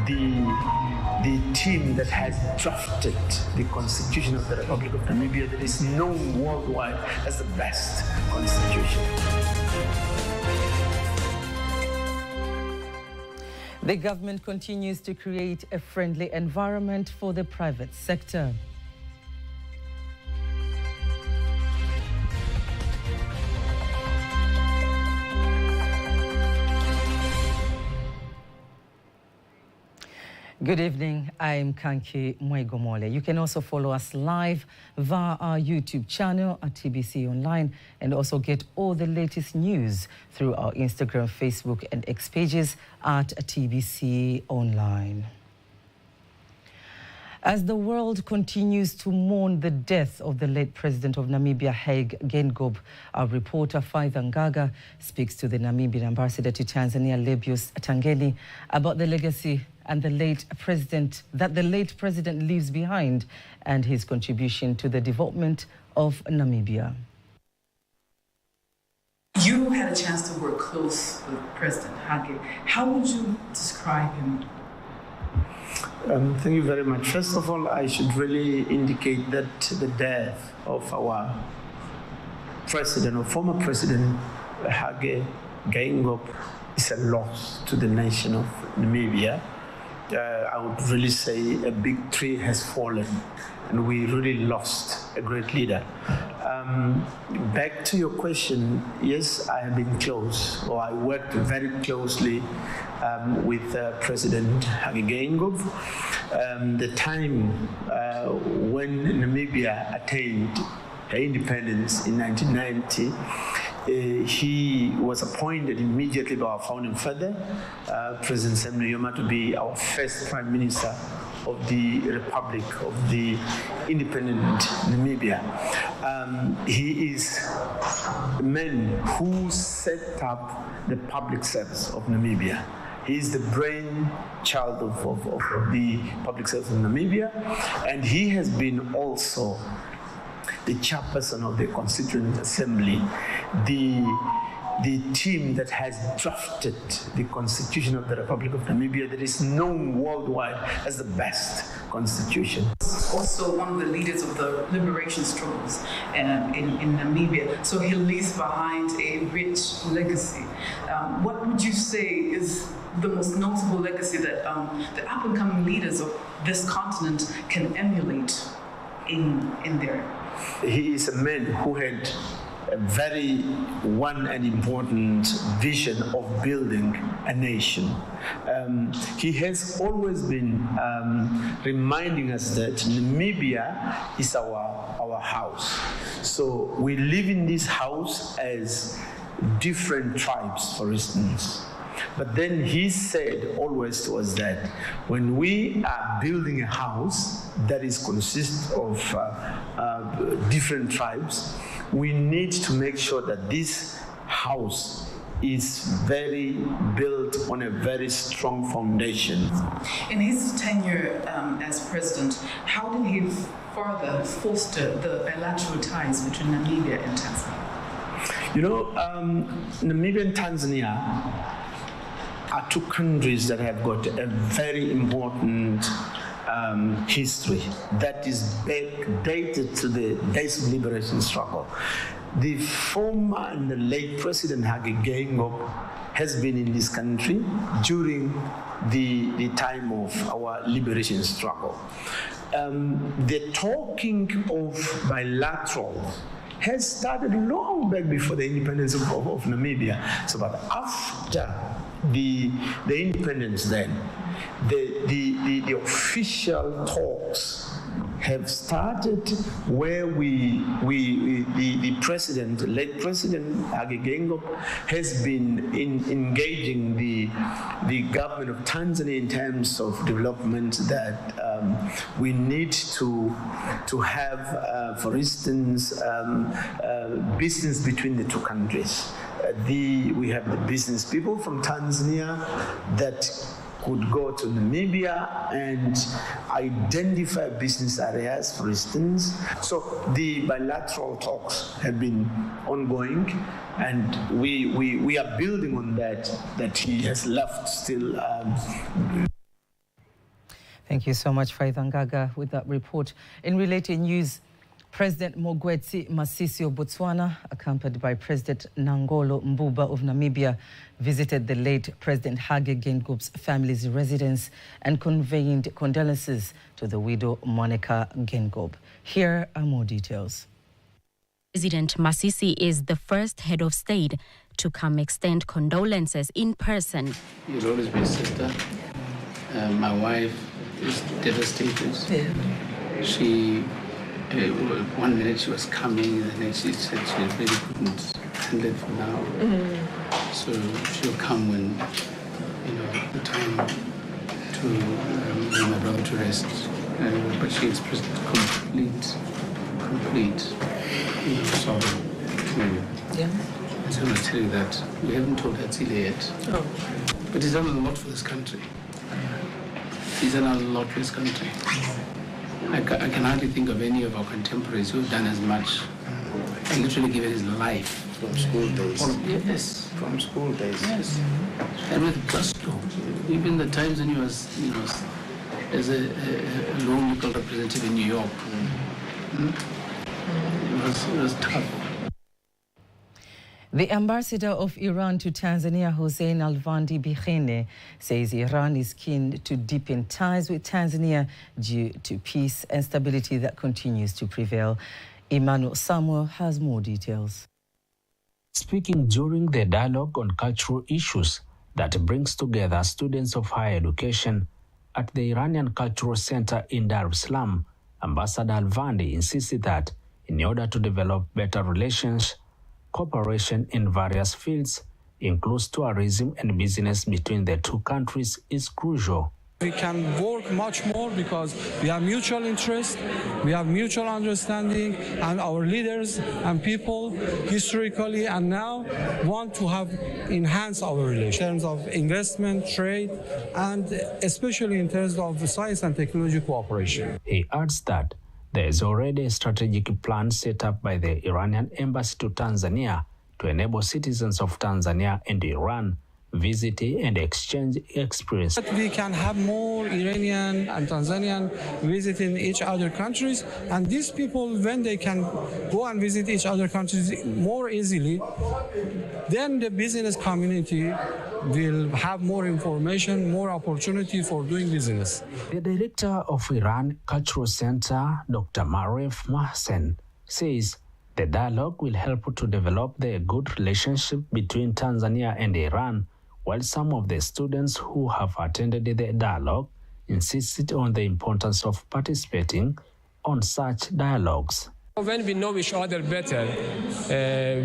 the team that has drafted the Constitution of the Republic of Namibia that is known worldwide as the best constitution. The government continues to create a friendly environment for the private sector. Good evening, I'm Kanki Mwegomole. You can also follow us live via our YouTube channel at TBConline and also get all the latest news through our Instagram, Facebook and X pages at TBConline. As the world continues to mourn the death of the late president of Namibia, Hage Geingob, our reporter Faitha Ngaga speaks to the Namibian ambassador to Tanzania, Lebius Tangeni, about the legacy and the late president leaves behind and his contribution to the development of Namibia. You had a chance to work close with President Hage. How would you describe him? Thank you very much. First of all, I should really indicate that the death of our president or former president Hage Geingob is a loss to the nation of Namibia. I would really say a big tree has fallen and we really lost a great leader. Back to your question, yes, I have been close, or I worked very closely with President Hage Geingob. The time when Namibia attained her independence in 1990, he was appointed immediately by our founding father, President Sam Nujoma, to be our first Prime Minister of the Republic of the Independent Namibia. He is a man who set up the public service of Namibia. He is the brainchild of the public service of Namibia, and he has been also the chairperson of the Constituent Assembly, the team that has drafted the Constitution of the Republic of Namibia that is known worldwide as the best constitution. Also one of the leaders of the liberation struggles in Namibia, so he leaves behind a rich legacy. What would you say is the most notable legacy that the up-and-coming leaders of this continent can emulate in there? He is a man who had a very and important vision of building a nation. He has always been reminding us that Namibia is our house. So we live in this house as different tribes, for instance. But then he said always to us that when we are building a house that is consists of different tribes, we need to make sure that this house is built on a very strong foundation. In his tenure as president, how did he further foster the bilateral ties between Namibia and Tanzania? You know, Namibia and Tanzania are two countries that have got a very important history that is dated to the days of liberation struggle. The former and the late President Hage Geingob has been in this country during the time of our liberation struggle. The talking of bilateral has started long back before the independence of Namibia. So, but after the independence, then the official talks have started where the president, late President Hage Geingob, has been engaging the government of Tanzania in terms of development that we need to have, for instance, business between the two countries. We have the business people from Tanzania that could go to Namibia and identify business areas, for instance. So the bilateral talks have been ongoing, and we are building on that he has left still. Thank you so much, Faith Ngaga, with that report. In related news, President Mogwetsi Masisi of Botswana, accompanied by President Nangolo Mbuba of Namibia, visited the late President Hage Geingob's family's residence and conveyed condolences to the widow Monica Geingob. Here are more details. President Masisi is the first head of state to come extend condolences in person. You'll always be a sister. My wife is devastated. Yeah. She, 1 minute she was coming, and then she said she really couldn't handle it for now. Mm-hmm. So she'll come when, the time to bring her down to rest. But she expressed complete, sorrow. Yeah. I just want to tell you that we haven't told Hatzile yet. Oh. But he's done a lot for this country. He's done a lot for this country. I can hardly think of any of our contemporaries who have done as much and literally given his life. From school days. Yes. From school days. Yes. And with gusto. Even the times when he was, as a lone local representative in New York. It was tough. The ambassador of Iran to Tanzania, Hossein Alvandi Bikhine, says Iran is keen to deepen ties with Tanzania due to peace and stability that continues to prevail. Emmanuel Samuel has more details. Speaking during the dialogue on cultural issues that brings together students of higher education at the Iranian Cultural Center in Dar es Salaam, Ambassador Alvandi insisted that in order to develop better relations, cooperation in various fields, includes tourism and business between the two countries, is crucial. We can work much more because we have mutual interest, we have mutual understanding, and our leaders and people historically and now want to have enhanced our relations in terms of investment, trade, and especially in terms of science and technology cooperation. He adds that there is already a strategic plan set up by the Iranian embassy to Tanzania to enable citizens of Tanzania and Iran visit and exchange experience. We can have more Iranian and Tanzanian visiting each other countries, and these people, when they can go and visit each other countries more easily, then the business community will have more information, more opportunity for doing business. The director of Iran Cultural Center, Dr. Marif Mahsen, says the dialogue will help to develop the good relationship between Tanzania and Iran, while some of the students who have attended the dialogue insisted on the importance of participating on such dialogues. When we know each other better,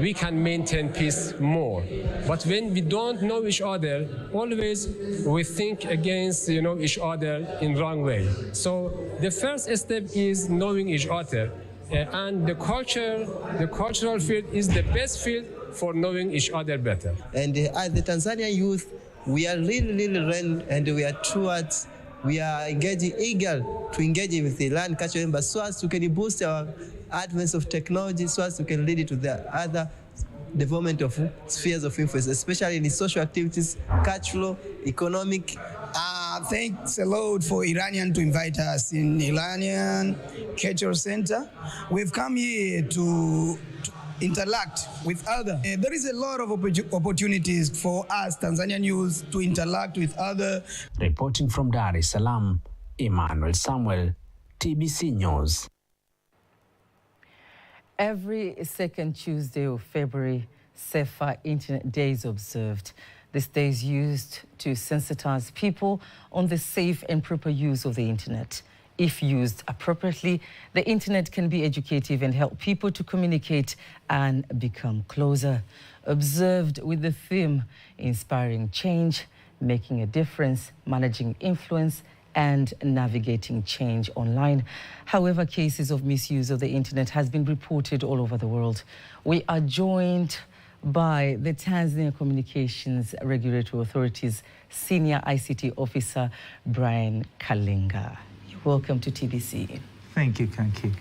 we can maintain peace more. But when we don't know each other, always we think against each other in wrong way. So the first step is knowing each other, and the cultural field is the best field for knowing each other better. And as the Tanzanian youth, we are really ready, and we are eager to engage with the Iran Cultural Embassy so as to can boost our advance of technology, so as to can lead it to the other development of spheres of influence, especially in the social activities, cultural, economic. Thanks a lot for Iranian to invite us in Iranian Cultural Center. We've come here to interact with others. There is a lot of opportunities for us Tanzanian youth to interact with others. Reporting from Dar es Salaam, Emmanuel Samuel, TBC News. Every second Tuesday of February, Safer Internet Day is observed. This day is used to sensitize people on the safe and proper use of the internet. If used appropriately, the internet can be educative and help people to communicate and become closer. Observed with the theme Inspiring Change, Making a Difference, Managing Influence, and Navigating Change Online. However, cases of misuse of the internet has been reported all over the world. We are joined by the Tanzania Communications Regulatory Authority's Senior ICT Officer, Brian Kalinga. Welcome to TBC. Thank you, Kanki.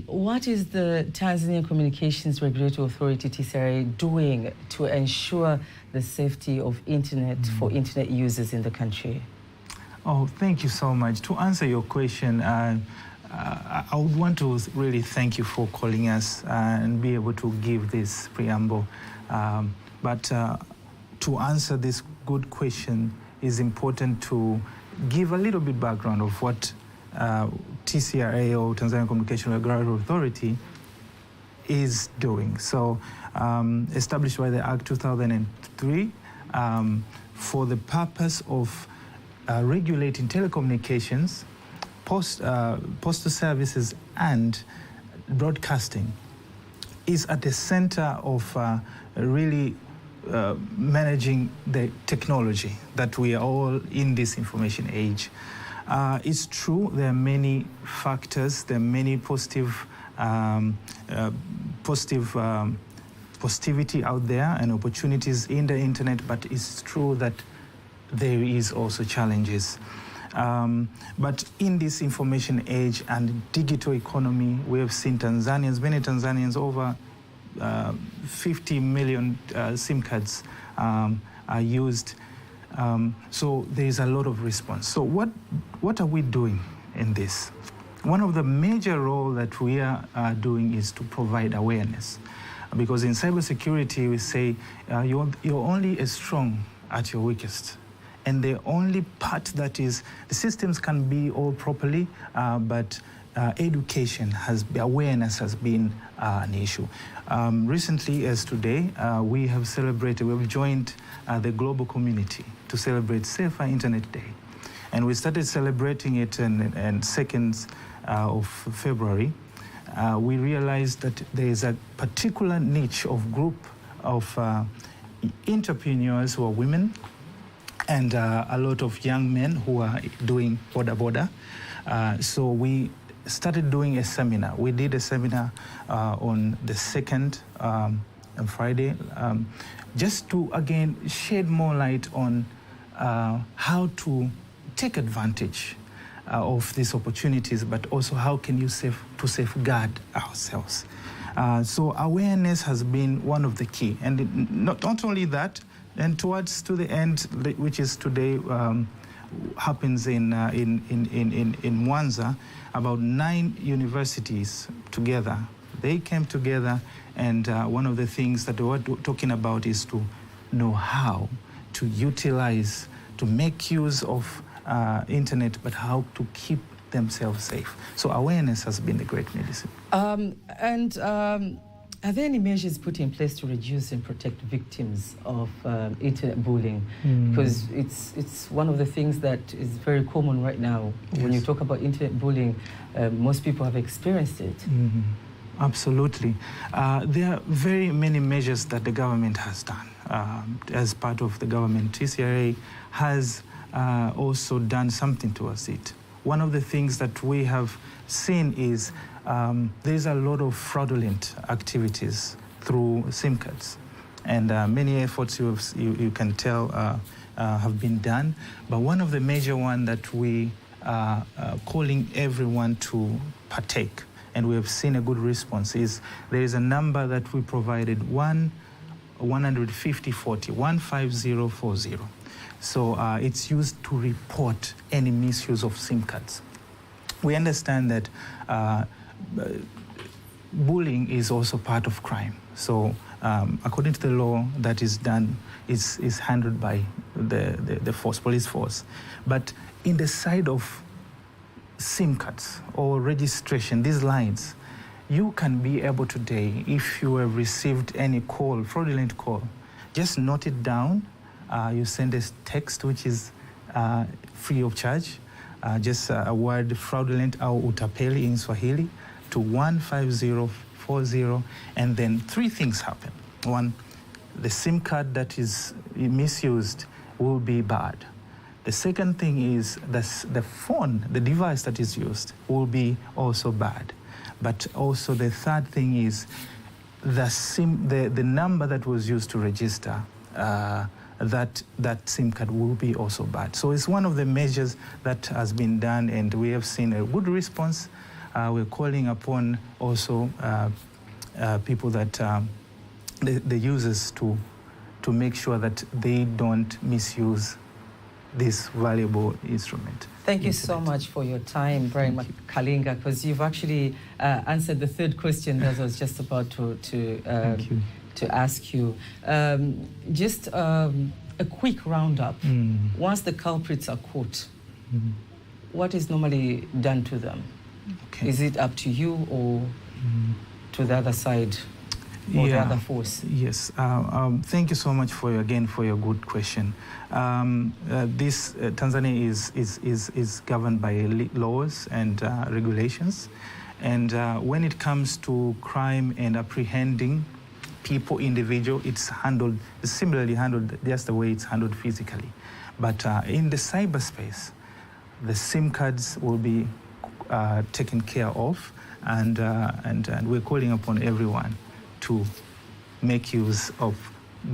What is the Tanzania Communications Regulatory Authority, TCRA, doing to ensure the safety of internet for internet users in the country? Oh, thank you so much. To answer your question, I would want to really thank you for calling us and be able to give this preamble. But to answer this good question, it's important to give a little bit background of what TCRA, or Tanzania Communication Regulatory Authority, is doing. So, established by the Act 2003 for the purpose of regulating telecommunications, postal services, and broadcasting, is at the center of really managing the technology that we are all in this information age. It's true, there are many factors, there are many positivity out there and opportunities in the internet, but it's true that there is also challenges. But in this information age and digital economy, we have seen many Tanzanians, over 50 million SIM cards are used. So there is a lot of response. So what are we doing in this? One of the major roles that we are doing is to provide awareness. Because in cybersecurity, we say you're only as strong at your weakest. And the only part that is, the systems can be all properly, but education, awareness has been an issue. Recently, as today, we have joined the global community to celebrate Safer Internet Day. And we started celebrating it on 2nd of February. We realized that there is a particular niche of group of entrepreneurs who are women, and a lot of young men who are doing boda. So we started doing a seminar. We did a seminar on the 2nd, on Friday, just to, again, shed more light on how to take advantage of these opportunities, but also how can you safeguard ourselves. So awareness has been one of the key. And not only that, and to the end, which is today, happens in Mwanza, about 9 universities together. They came together, and one of the things that we're talking about is to know how to utilize, to make use of internet, but how to keep themselves safe. So awareness has been the great medicine. Are there any measures put in place to reduce and protect victims of internet bullying? Because it's one of the things that is very common right now. Yes. When you talk about internet bullying, most people have experienced it. Absolutely. There are very many measures that the government has done. As part of the government, TCRA has also done something towards it. One of the things that we have seen is there's a lot of fraudulent activities through SIM cards. And many efforts you can tell have been done. But one of the major ones that we are calling everyone to partake, and we have seen a good response, is there is a number that we provided, 15040. So it's used to report any misuse of SIM cards. We understand that bullying is also part of crime. So according to the law, that is done, is handled by the police force. But in the side of SIM cards or registration, these lines, you can be able today, if you have received any call, fraudulent call, just note it down. You send a text which is free of charge, just a word fraudulent au utapeli in Swahili to 15040, and then 3 things happen. 1, the SIM card that is misused will be barred. The second thing is the phone, the device that is used, will be also barred. But also the third thing is the number that was used to register that SIM card will be also barred. So it's one of the measures that has been done, and we have seen a good response. We're calling upon also people that the users to make sure that they don't misuse this valuable instrument. Thank you so much for your time, Brian Kalinga, because you've actually answered the third question that I was just about to ask you. Just a quick roundup. Once the culprits are caught, what is normally done to them? Okay. Is it up to you or to the other side or the other force? Yes. Thank you so much for your good question. This Tanzania is governed by laws and regulations, and when it comes to crime and apprehending people, individual, it's similarly handled just the way it's handled physically. But in the cyberspace, the SIM cards will be taken care of, and we're calling upon everyone to make use of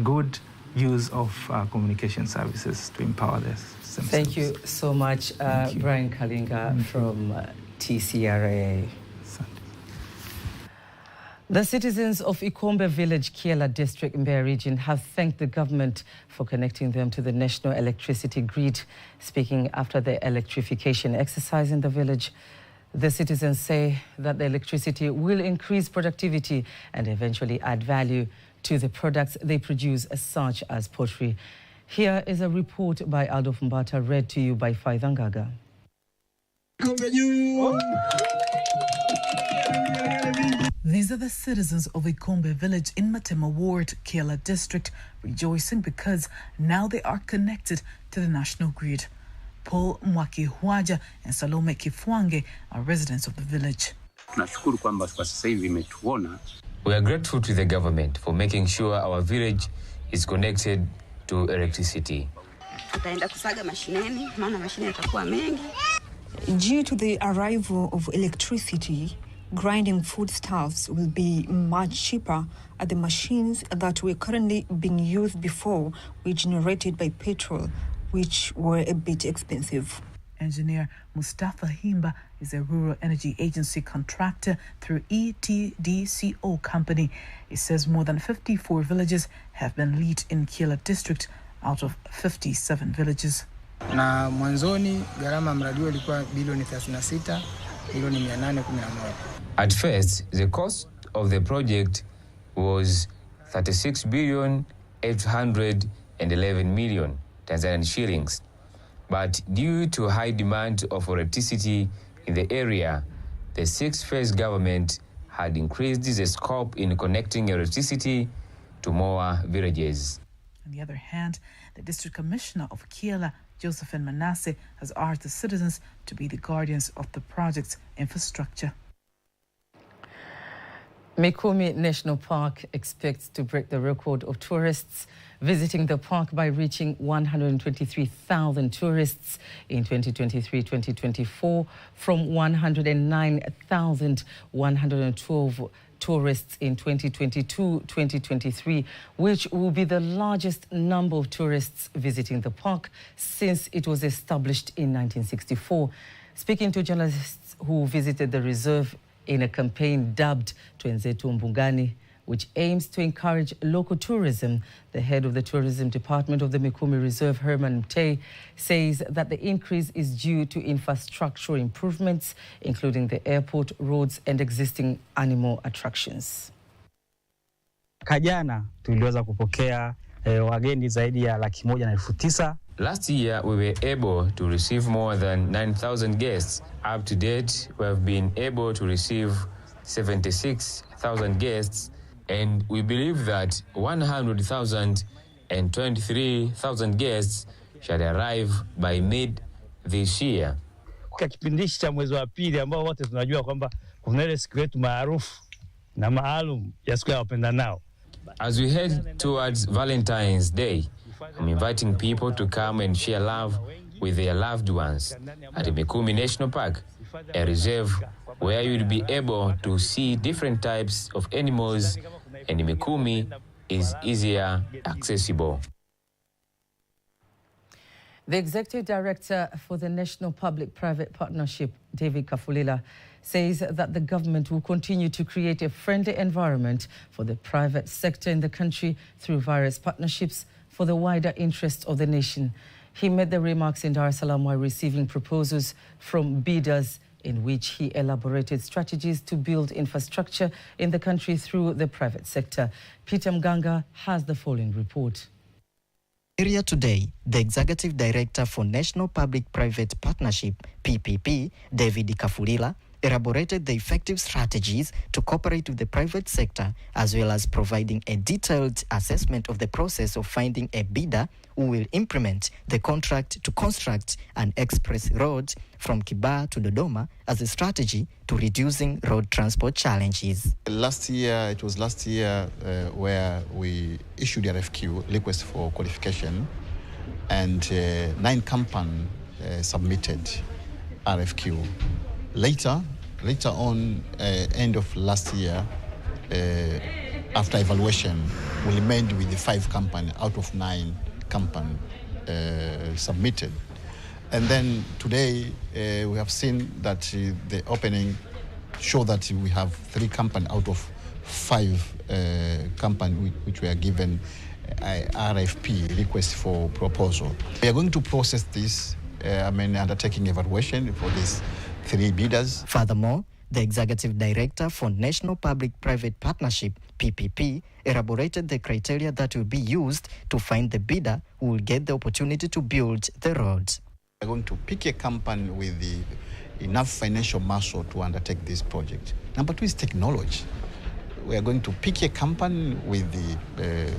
good use of communication services to empower themselves. Thank you so much, Brian Kalinga from TCRA. The citizens of Ikombe village, Kiela district, Mbeya region, have thanked the government for connecting them to the national electricity grid. Speaking after the electrification exercise in the village, the citizens say that the electricity will increase productivity and eventually add value to the products they produce, such as pottery. Here is a report by Aldo Mbata, read to you by Faitha Ngaga. These are the citizens of Ikombe village in Matema ward, Kiela district, rejoicing because now they are connected to the national grid. Paul Mwaki Huaja and Salome Kifwange are residents of the village. We are grateful to the government for making sure our village is connected to electricity. Due to the arrival of electricity, grinding foodstuffs will be much cheaper at the machines that were currently being used before, were generated by petrol, which were a bit expensive. Engineer Mustafa Himba is a rural energy agency contractor through Tbco company. He says more than 54 villages have been lit in Kiela district out of 57 villages. Na mwanzoni gharama mradi huo ilikuwa bilioni 36, bilioni 811. At first, the cost of the project was 36,811,000,000 Tanzanian shillings. But due to high demand of electricity in the area, the six-phase government had increased the scope in connecting electricity to more villages. On the other hand, the district commissioner of Kiela, Josephine Manasseh, has urged the citizens to be the guardians of the project's infrastructure. Mikumi National Park expects to break the record of tourists visiting the park by reaching 123,000 tourists in 2023-2024 from 109,112 tourists in 2022-2023, which will be the largest number of tourists visiting the park since it was established in 1964. Speaking to journalists who visited the reserve in a campaign dubbed Twenzetu Mbugani, which aims to encourage local tourism, the head of the tourism department of the Mikumi Reserve, Herman Mtei, says that the increase is due to infrastructural improvements, including the airport, roads, and existing animal attractions. Kajana tuliweza kupokea wageni zaidi ya 109,000. Last year, we were able to receive more than 9,000 guests. Up to date, we have been able to receive 76,000 guests, and we believe that 100,000 and 23,000 guests shall arrive by mid this year. Kwa kipindi cha mwezi wa pili ambao wote tunajua kwamba kuna ile siku yetu maarufu na maalum ya siku ya wapendanao. As we head towards Valentine's Day, I'm inviting people to come and share love with their loved ones at the Mikumi National Park, a reserve where you'll be able to see different types of animals, and Mikumi is easier accessible. The Executive Director for the National Public-Private Partnership, David Kafulila, says that the government will continue to create a friendly environment for the private sector in the country through various partnerships for the wider interests of the nation. He made the remarks in Dar es Salaam while receiving proposals from bidders in which he elaborated strategies to build infrastructure in the country through the private sector. Peter Mganga has the following report. Earlier today, the Executive Director for National Public-Private Partnership, PPP, David Kafulila, elaborated the effective strategies to cooperate with the private sector, as well as providing a detailed assessment of the process of finding a bidder who will implement the contract to construct an express road from Kibaha to Dodoma as a strategy to reducing road transport challenges. Last year where we issued the RFQ, request for qualification, and 9 companies submitted RFQ. Later on, end of last year, after evaluation, we remained with the 5 companies out of 9 companies submitted. And then today, we have seen that the opening show that we have 3 companies out of 5 companies which were given RFP, request for proposal. We are going to process this, undertaking evaluation for these 3 bidders. Furthermore, the Executive Director for National Public-Private Partnership, PPP, elaborated the criteria that will be used to find the bidder who will get the opportunity to build the road. We're going to pick a company with enough financial muscle to undertake this project. Number 2 is technology. We are going to pick a company with the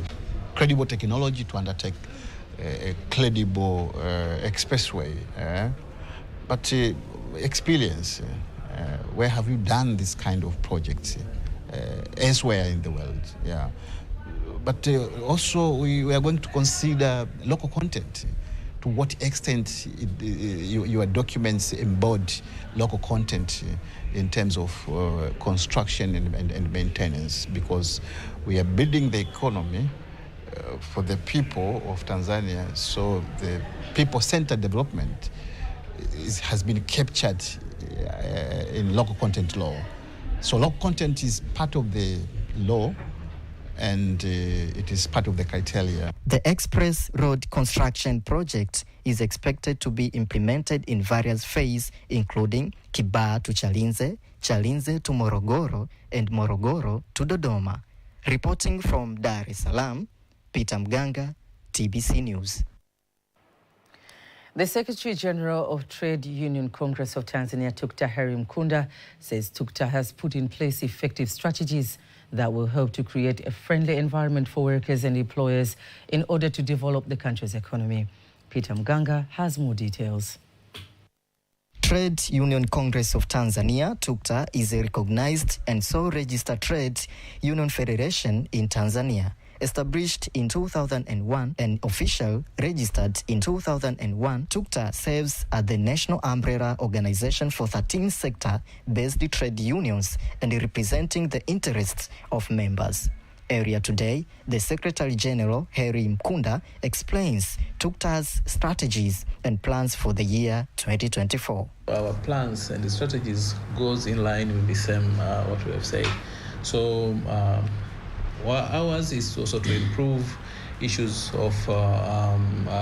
credible technology to undertake a credible expressway. But experience, where have you done this kind of projects elsewhere in the world? Yeah. But also we are going to consider local content. To what extent your documents embody local content in terms of construction and maintenance, because we are building the economy for the people of Tanzania, so the people-centered development has been captured in local content law. So local content is part of the law, and it is part of the criteria. The express road construction project is expected to be implemented in various phases, including Kibaha to Chalinze, Chalinze to Morogoro, and Morogoro to Dodoma. Reporting from Dar es Salaam, Peter Mganga, TBC News. The Secretary General of Trade Union Congress of Tanzania, Dr. Harry Mkunda, says TUCTA has put in place effective strategies that will help to create a friendly environment for workers and employers in order to develop the country's economy. Peter Mganga has more details. Trade Union Congress of Tanzania, TUCTA, is a recognized and sole registered trade union federation in Tanzania. Established in 2001 and official registered in 2001, TUCTA serves as the national umbrella organization for 13 sector-based trade unions and representing the interests of members. Earlier today, the Secretary General, Harry Mkunda, explains TUCTA's strategies and plans for the year 2024. Our plans and the strategies goes in line with the same what we have said. So ours is also to improve issues of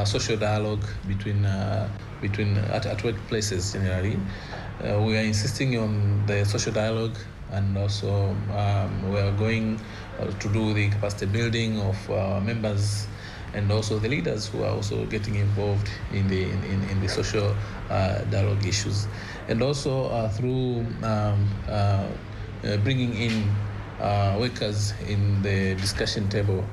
social dialogue between at workplaces generally. We are insisting on the social dialogue, and also we are going to do the capacity building of members and also the leaders who are also getting involved in the social dialogue issues, and also through bringing in workers in the discussion table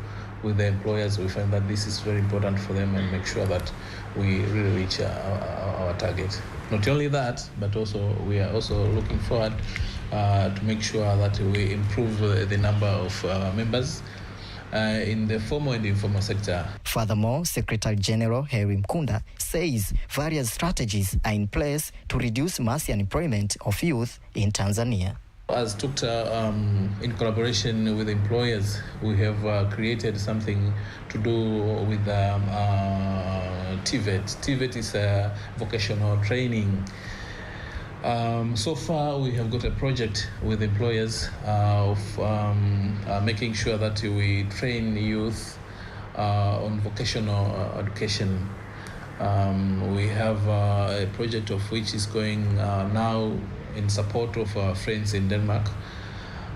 with the employers. We find that this is very important for them and make sure that we really reach our target. Not only that, but also we are also looking forward to make sure that we improve the number of members in the formal and informal sector. Furthermore, Secretary General Harry Mkunda says various strategies are in place to reduce mass unemployment of youth in Tanzania. As TUCTA, in collaboration with employers, we have created something to do with TVET. TVET is a vocational training. So far, we have got a project with employers of making sure that we train youth on vocational education. We have a project of which is going now in support of our friends in Denmark.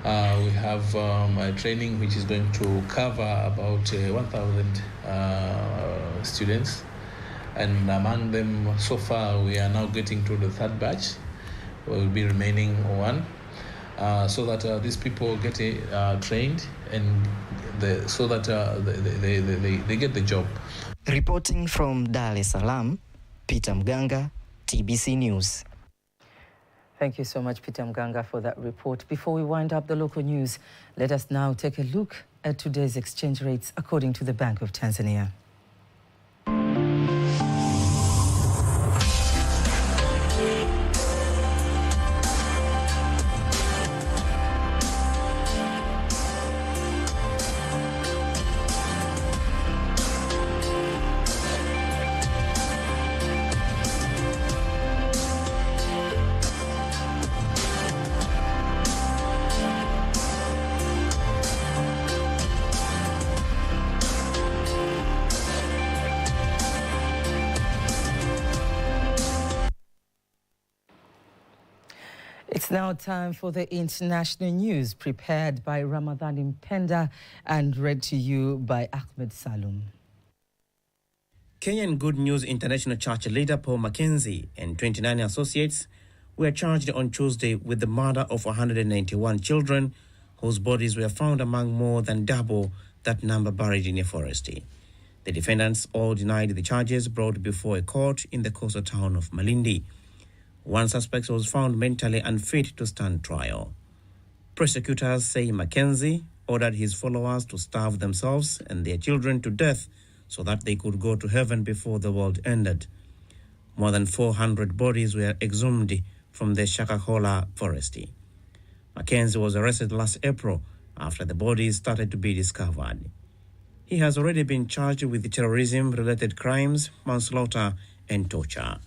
We have a training which is going to cover about 1,000 students. And among them, so far, we are now getting to the third batch. We will be remaining one, so that these people get trained and so that they get the job. Reporting from Dar es Salaam, Peter Mganga, TBC News. Thank you so much, Peter Mganga, for that report. Before we wind up the local news, let us now take a look at today's exchange rates according to the Bank of Tanzania. It's now time for the international news, prepared by Ramadhan Mpenda and read to you by Ahmed Salum. Kenyan Good News International Church leader Paul Mackenzie and 29 associates were charged on Tuesday with the murder of 191 children whose bodies were found among more than double that number buried in a forest. The defendants all denied the charges brought before a court in the coastal town of Malindi. One suspect was found mentally unfit to stand trial. Prosecutors say Mackenzie ordered his followers to starve themselves and their children to death so that they could go to heaven before the world ended. More than 400 bodies were exhumed from the Shakahola forest. Mackenzie was arrested last April after the bodies started to be discovered. He has already been charged with terrorism-related crimes, manslaughter, and torture.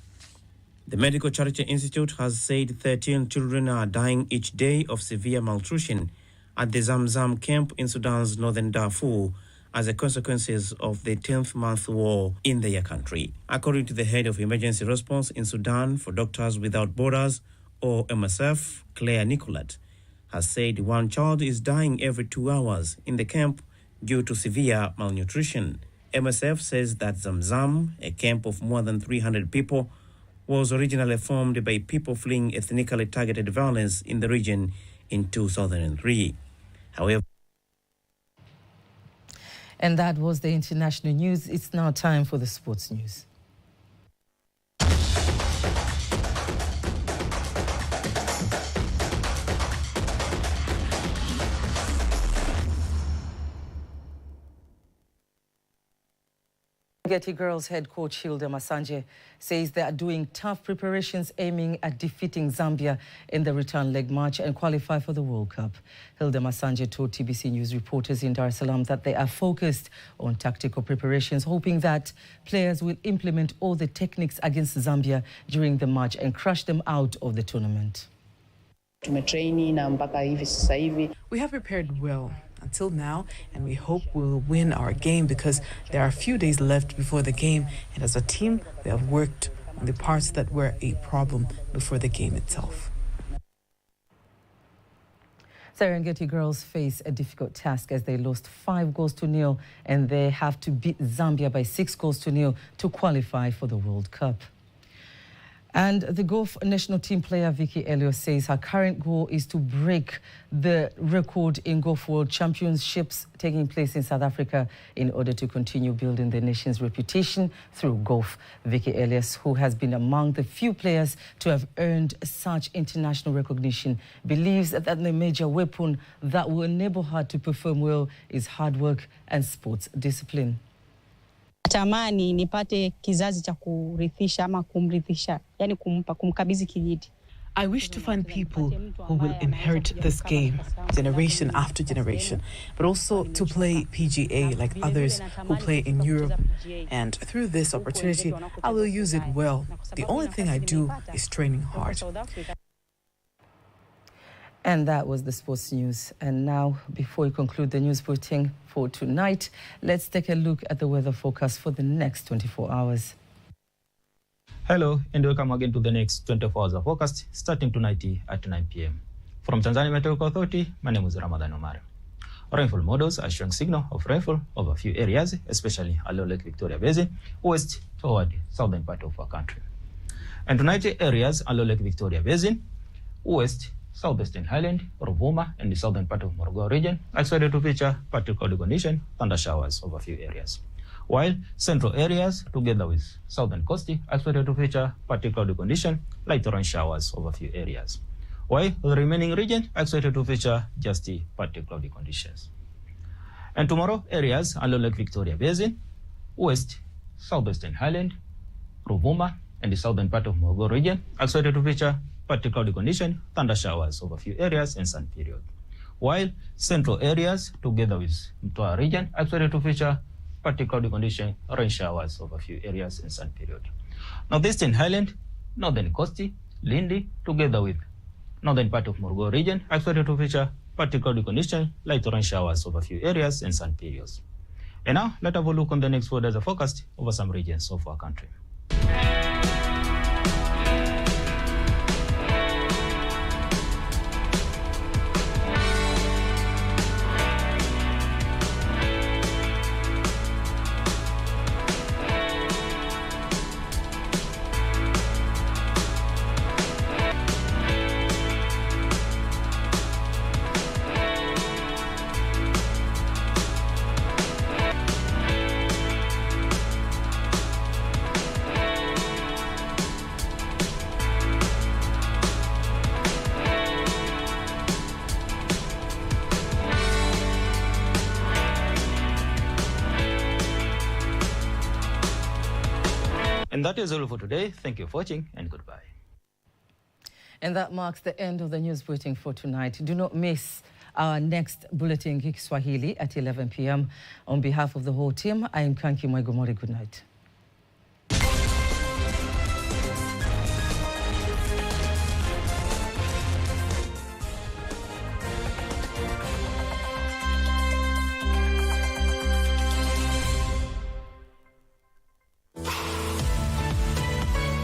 The Medical Charity Institute has said 13 children are dying each day of severe malnutrition at the Zamzam camp in Sudan's northern Darfur as a consequence of the 10th month war in their country. According to the head of emergency response in Sudan for Doctors Without Borders, or MSF, Claire Nicolet, has said one child is dying every 2 hours in the camp due to severe malnutrition. MSF says that Zamzam, a camp of more than 300 people, was originally formed by people fleeing ethnically targeted violence in the region in 2003. However, and that was the international news. It's now time for the sports news. Serengeti Girls head coach Hilda Masanje says they are doing tough preparations aiming at defeating Zambia in the return leg match and qualify for the World Cup. Hilda Masanje told TBC News reporters in Dar es Salaam that they are focused on tactical preparations, hoping that players will implement all the techniques against Zambia during the match and crush them out of the tournament. We have prepared well until now, and we hope we will win our game because there are a few days left before the game, and as a team we have worked on the parts that were a problem before the game itself. Serengeti Girls face a difficult task as they lost 5-0 and they have to beat Zambia by 6-0 to qualify for the World Cup. And the golf national team player Vicky Elliott says her current goal is to break the record in Golf World Championships taking place in South Africa in order to continue building the nation's reputation through golf. Vicky Elliott, who has been among the few players to have earned such international recognition, believes that the major weapon that will enable her to perform well is hard work and sports discipline. Tamani nipate kizazi cha kurithisha ama kumrithisha, yani kumkabidhi kijiti. I wish to find people who will inherit this game generation after generation, but also to play PGA like others who play in Europe. And through this opportunity, I will use it well. The only thing I do is training hard. And that was the sports news. And now, before we conclude the news bulletin for tonight, let's take a look at the weather forecast for the next 24 hours. Hello and welcome again to the next 24 hours of forecast starting tonight at 9 p.m. From Tanzania Meteorological Authority, my name is Ramadan Omar. Rainfall models are showing signal of rainfall over a few areas, especially along Lake Victoria Basin, west toward southern part of our country. And tonight, areas along Lake Victoria Basin, west, southwestern Highland, Rovuma, and the southern part of Morogoro region are expected to feature partly cloudy condition, thunder showers over a few areas. While central areas, together with southern coast, are expected to feature partly cloudy condition, light rain showers over a few areas. While the remaining region are expected to feature just partly cloudy conditions. And tomorrow, areas along Lake Victoria Basin, west, southwestern Highland, Rovuma, and the southern part of Morogoro region are expected to feature partly cloudy condition, thunder showers over a few areas and sun period. While central areas, together with Mtwara region, are expected to feature partly cloudy condition, rain showers over a few areas in sun period. Northeastern Highland, northern coast, Lindi, together with northern part of Morogoro region, are expected to feature partly cloudy condition, light rain showers over a few areas in sun periods. And now, let's have a look on the next 4 days of forecast over some regions of our country. And that is all for today. Thank you for watching and goodbye. And that marks the end of the news bulletin for tonight. Do not miss our next bulletin Kiswahili at 11 p.m. On behalf of the whole team, I am Kanki Mwegomori. Good night.